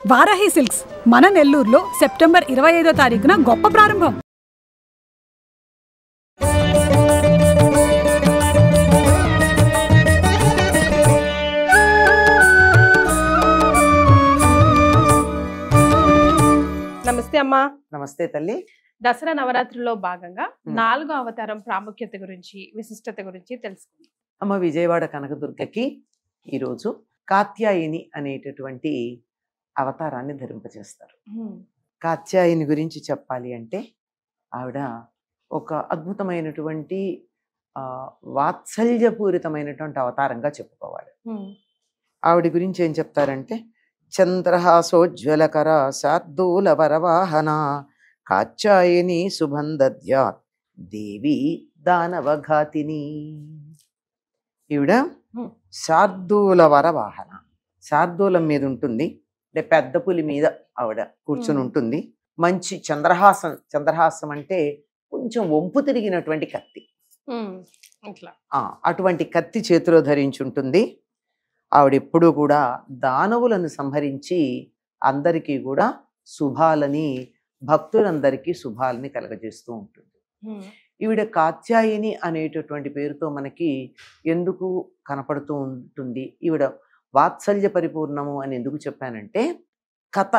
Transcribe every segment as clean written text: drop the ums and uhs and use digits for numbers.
Varahi silks మన నెల్లూరులో September 25వ తారీఖున గొప్ప ప్రారంభం. నమస్తే అమ్మా. నమస్తే తల్లి. దసరా నవరాత్రుల్లో భాగంగా 4వ అవతారం ప్రాముఖ్యత గురించి, విశిష్టత గురించి తెలుసుకుందాం. అమ్మ విజయవాడ కనకదుర్గకి ఈరోజు కాత్యాయని అనేటటువంటి అవతారాన్ని ధరింపజేస్తారు. కాత్యాయని గురించి చెప్పాలి అంటే ఆవిడ ఒక అద్భుతమైనటువంటి వాత్సల్యపూరితమైనటువంటి అవతారంగా చెప్పుకోవాలి. ఆవిడ గురించి ఏం చెప్తారంటే, చంద్రహాసోజ్వలకర శార్దూల వరవాహన కాత్యాయని శుభందద్యాత్ దేవి దానవఘాతిని. ఈవిడ శార్దూల వరవాహన, శార్దూలం మీద ఉంటుంది, అంటే పెద్ద పులి మీద ఆవిడ కూర్చుని ఉంటుంది. మంచి చంద్రహాసం, చంద్రహాసం అంటే కొంచెం వంపు తిరిగినటువంటి కత్తి, అటువంటి కత్తి చేతిలో ధరించుంటుంది. ఆవిడ ఎప్పుడూ కూడా దానవులను సంహరించి అందరికీ కూడా శుభాలని, భక్తులందరికీ శుభాలని కలగజేస్తూ ఉంటుంది. ఈవిడ కాత్యాయని అనేటటువంటి పేరుతో మనకి ఎందుకు కనపడుతూ ఉంటుంది? ఈవిడ వాత్సల్య పరిపూర్ణము అని ఎందుకు చెప్పానంటే, కథ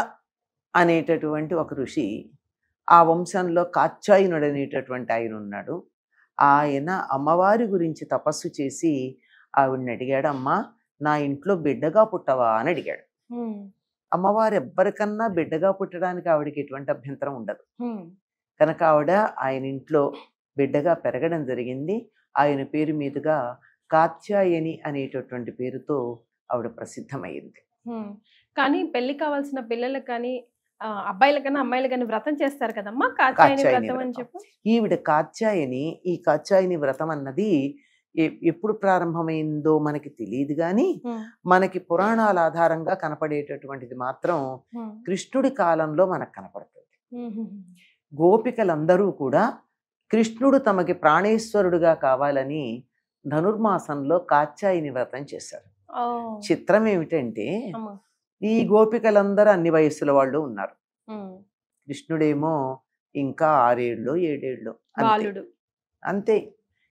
అనేటటువంటి ఒక ఋషి, ఆ వంశంలో కాత్యాయనుడు అనేటటువంటి ఆయన ఉన్నాడు. ఆయన అమ్మవారి గురించి తపస్సు చేసి ఆవిడని అడిగాడు, అమ్మా నా ఇంట్లో బిడ్డగా పుట్టవా అని అడిగాడు. అమ్మవారు ఎవ్వరికన్నా బిడ్డగా పుట్టడానికి ఆవిడకి ఎటువంటి అభ్యంతరం ఉండదు కనుక ఆవిడ ఆయన ఇంట్లో బిడ్డగా పెరగడం జరిగింది. ఆయన పేరు మీదుగా కాత్యాయని అనేటటువంటి పేరుతో ఆవిడ ప్రసిద్ధమైంది. కానీ పెళ్లి కావాల్సిన పిల్లలకు కానీ అబ్బాయిల కన్నా అమ్మాయిలు కానీ వ్రతం చేస్తారు కదమ్మా, కాత్యాయని వ్రతం అని చెప్పు. ఈవిడ కాత్యాయని, ఈ కాత్యాయని వ్రతం అన్నది ఎప్పుడు ప్రారంభమైందో మనకి తెలియదు, కానీ మనకి పురాణాల ఆధారంగా కనపడేటటువంటిది మాత్రం కృష్ణుడి కాలంలో మనకు కనపడుతుంది. గోపికలందరూ కూడా కృష్ణుడు తమకి ప్రాణేశ్వరుడుగా కావాలని ధనుర్మాసంలో కాత్యాయని వ్రతం చేశారు. చిత్రం ఏమిటంటే, ఈ గోపికలందరూ అన్ని వయస్సుల వాళ్ళు ఉన్నారు. కృష్ణుడేమో ఇంకా 6 ఏళ్ళు 7 ఏళ్ళు అంతే,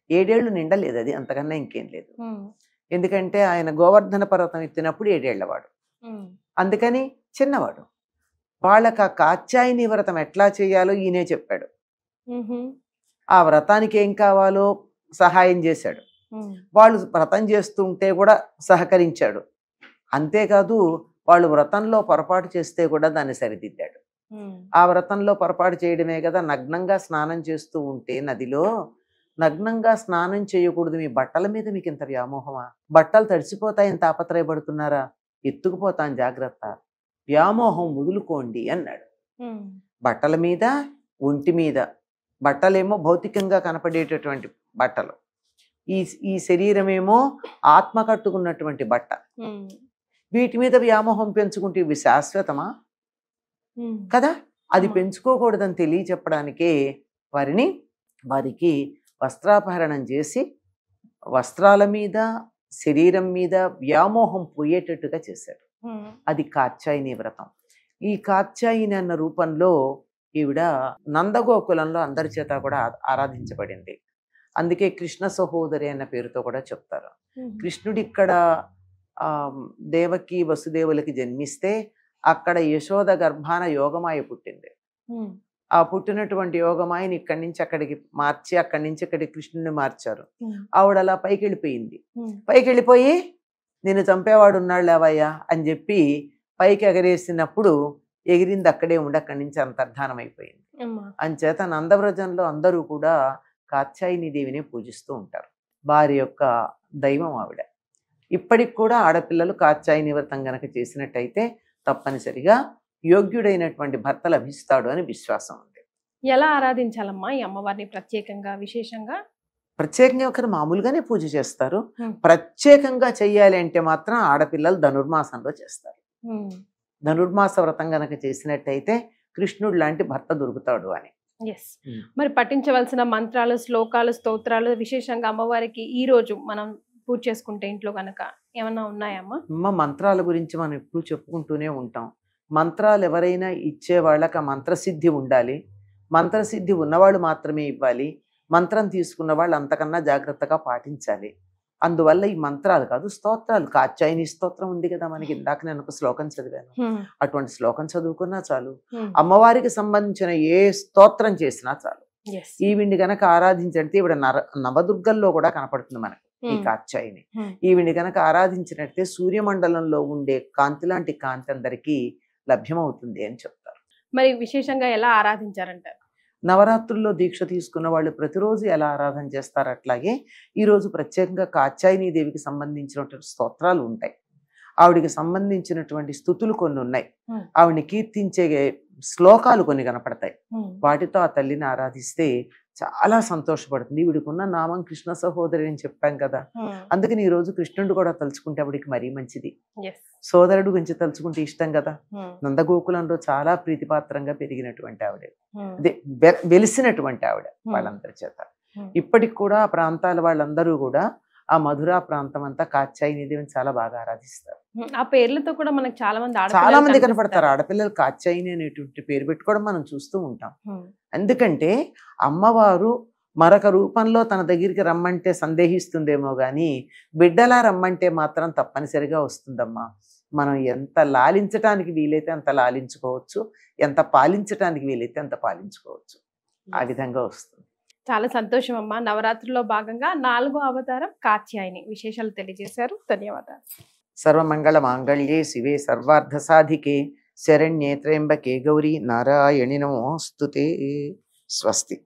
7 ఏళ్ళు నిండలేదు, అది అంతకన్నా ఇంకేం లేదు. ఎందుకంటే ఆయన గోవర్ధన పర్వతం ఎత్తినప్పుడు 7 ఏళ్లవాడు, అందుకని చిన్నవాడు. వాళ్ళకి ఆ కాత్యాయని వ్రతం ఎట్లా చేయాలో ఈయనే చెప్పాడు. ఆ వ్రతానికి ఏం కావాలో సహాయం చేశాడు. వాళ్ళు వ్రతం చేస్తుంటే కూడా సహకరించాడు. అంతేకాదు వాళ్ళు వ్రతంలో పొరపాటు చేస్తే కూడా దాన్ని సరిదిద్దాడు. ఆ వ్రతంలో పొరపాటు చేయడమే కదా, నగ్నంగా స్నానం చేస్తూ ఉంటే నదిలో నగ్నంగా స్నానం చేయకూడదు, మీ బట్టల మీద మీకు ఇంత వ్యామోహమా? బట్టలు తడిసిపోతాయని తాపత్రయపడుతున్నారా? ఎత్తుకుపోతాను జాగ్రత్త, వ్యామోహం వదులుకోండి అన్నాడు. బట్టల మీద, ఒంటి మీద, బట్టలేమో భౌతికంగా కనపడేటటువంటి బట్టలు, ఈ శరీరమేమో ఆత్మ కట్టుకున్నటువంటి బట్ట. వీటి మీద వ్యామోహం పెంచుకుంటే ఇవి శాశ్వతమా కదా? అది పెంచుకోకూడదని తెలియచెప్పడానికే వారికి వస్త్రాపహరణం చేసి వస్త్రాల మీద, శరీరం మీద వ్యామోహం పోయేటట్టుగా చేశాడు. అది కాత్యాయని వ్రతం. ఈ కాత్యాయని అన్న రూపంలో ఈవిడ నందగోకులంలో అందరి చేత కూడా ఆరాధించబడింది. అందుకే కృష్ణ సహోదరి అన్న పేరుతో కూడా చెప్తారు. కృష్ణుడు ఇక్కడ దేవకి వసుదేవులకి జన్మిస్తే అక్కడ యశోద గర్భాన యోగమాయ పుట్టింది. ఆ పుట్టినటువంటి యోగమాయని ఇక్కడి నుంచి అక్కడికి మార్చి, అక్కడి నుంచి ఇక్కడికి కృష్ణుడిని మార్చారు. ఆవిడ అలా పైకి వెళ్ళిపోయింది. పైకి వెళ్ళిపోయి నేను చంపేవాడు ఉన్నాడు లేవయ్యా అని చెప్పి పైకి ఎగరేసినప్పుడు ఎగిరింది అక్కడే ఉండి అక్కడి నుంచి అంతర్ధానం అయిపోయింది. అంచేత నందవ్రజంలో అందరూ కూడా కాత్యాయని దేవిని పూజిస్తూ ఉంటారు. వారి యొక్క దైవం ఆవిడ. ఇప్పటికి కూడా ఆడపిల్లలు కాత్యాయని వ్రతం గనక చేసినట్టయితే తప్పనిసరిగా యోగ్యుడైనటువంటి భర్త లభిస్తాడు అని విశ్వాసం ఉంది. ఎలా ఆరాధించాలమ్మా ఈ అమ్మవారిని? ప్రత్యేకంగా విశేషంగా ఒకరు మామూలుగానే పూజ చేస్తారు. ప్రత్యేకంగా చెయ్యాలి అంటే మాత్రం ఆడపిల్లలు ధనుర్మాసంలో చేస్తారు. ధనుర్మాస వ్రతం గనక చేసినట్టయితే కృష్ణుడు లాంటి భర్త దొరుకుతాడు అని. మరి పఠించవలసిన మంత్రాలు, శ్లోకాలు, స్తోత్రాలు విశేషంగా అమ్మవారికి ఈ రోజు మనం పూజ చేసుకుంటే ఇంట్లో కనుక ఏమన్నా ఉన్నాయమ్మా? మంత్రాల గురించి మనం ఎప్పుడు చెప్పుకుంటూనే ఉంటాం. మంత్రాలు ఎవరైనా ఇచ్చే వాళ్ళకి ఆ మంత్రసిద్ధి ఉండాలి, మంత్రసిద్ధి ఉన్నవాళ్ళు మాత్రమే ఇవ్వాలి, మంత్రం తీసుకున్న వాళ్ళు అంతకన్నా జాగ్రత్తగా పాటించాలి. అందువల్ల ఈ మంత్రాలు కాదు, స్తోత్రాలు. కాత్యాయని స్తోత్రం ఉంది కదా మనకి, ఇందాక నేను ఒక శ్లోకం చదివాను, అటువంటి శ్లోకం చదువుకున్నా చాలు. అమ్మవారికి సంబంధించిన ఏ స్తోత్రం చేసినా చాలు. ఈవిడ్ని గనక ఆరాధించంటే ఈవిడ నవదుర్గల్లో కూడా కనపడుతుంది మనకు ఈ కాత్యాయని. ఈవిడ్ని గనక ఆరాధించినట్టే సూర్యమండలంలో ఉండే కాంతి లాంటి కాంతి అందరికీ లభ్యమవుతుంది అని చెప్తారు. మరి విశేషంగా ఎలా ఆరాధించారంటారు? నవరాత్రుల్లో దీక్ష తీసుకున్న వాళ్ళు ప్రతిరోజు ఎలా ఆరాధన చేస్తారు, అట్లాగే ఈరోజు ప్రత్యేకంగా కాత్యాయని దేవికి సంబంధించినటువంటి స్తోత్రాలు ఉంటాయి. ఆవిడికి సంబంధించినటువంటి స్థుతులు కొన్ని ఉన్నాయి, ఆవిడని కీర్తించే శ్లోకాలు కొన్ని కనపడతాయి. వాటితో ఆ తల్లిని ఆరాధిస్తే చాలా సంతోషపడుతుంది. వీడికున్న నామం కృష్ణ సహోదరి అని చెప్పాం కదా, అందుకని ఈ రోజు కృష్ణుడు కూడా తలుచుకుంటే ఆవిడికి మరీ మంచిది. సోదరుడు గురించి తలుచుకుంటే ఇష్టం కదా. నందగోకులంలో చాలా ప్రీతిపాత్రంగా పెరిగినటువంటి ఆవిడ, అదే వెలిసినటువంటి ఆవిడ వాళ్ళందరి చేత. ఇప్పటికి కూడా ఆ ప్రాంతాల వాళ్ళందరూ కూడా ఆ మధురా ప్రాంతం అంతా కాత్యాయని దేవిని చాలా బాగా ఆరాధిస్తారు. ఆ పేర్లతో కూడా మనకు చాలా మంది కనపడతారు. ఆడపిల్లలు కాత్యాయని అనేటువంటి పేరు పెట్టుకోవడం మనం చూస్తూ ఉంటాం. ఎందుకంటే అమ్మవారు మరొక రూపంలో తన దగ్గరికి రమ్మంటే సందేహిస్తుందేమో గాని బిడ్డలా రమ్మంటే మాత్రం తప్పనిసరిగా వస్తుందమ్మా. మనం ఎంత లాలించటానికి వీలైతే అంత లాలించుకోవచ్చు, ఎంత పాలించటానికి వీలైతే అంత పాలించుకోవచ్చు. ఆ విధంగా వస్తుంది. చాలా సంతోషం అమ్మా. నవరాత్రుల్లో భాగంగా 4వ అవతారం కాత్యాయని విశేషాలు తెలియజేశారు. ధన్యవాదాలు. సర్వమంగళ మాంగళ్యే శివే సర్వార్థ సాధికే శరణ్యే త్ర్యంబకే గౌరీ నారాయణి నమోస్తుతే. స్వస్తి.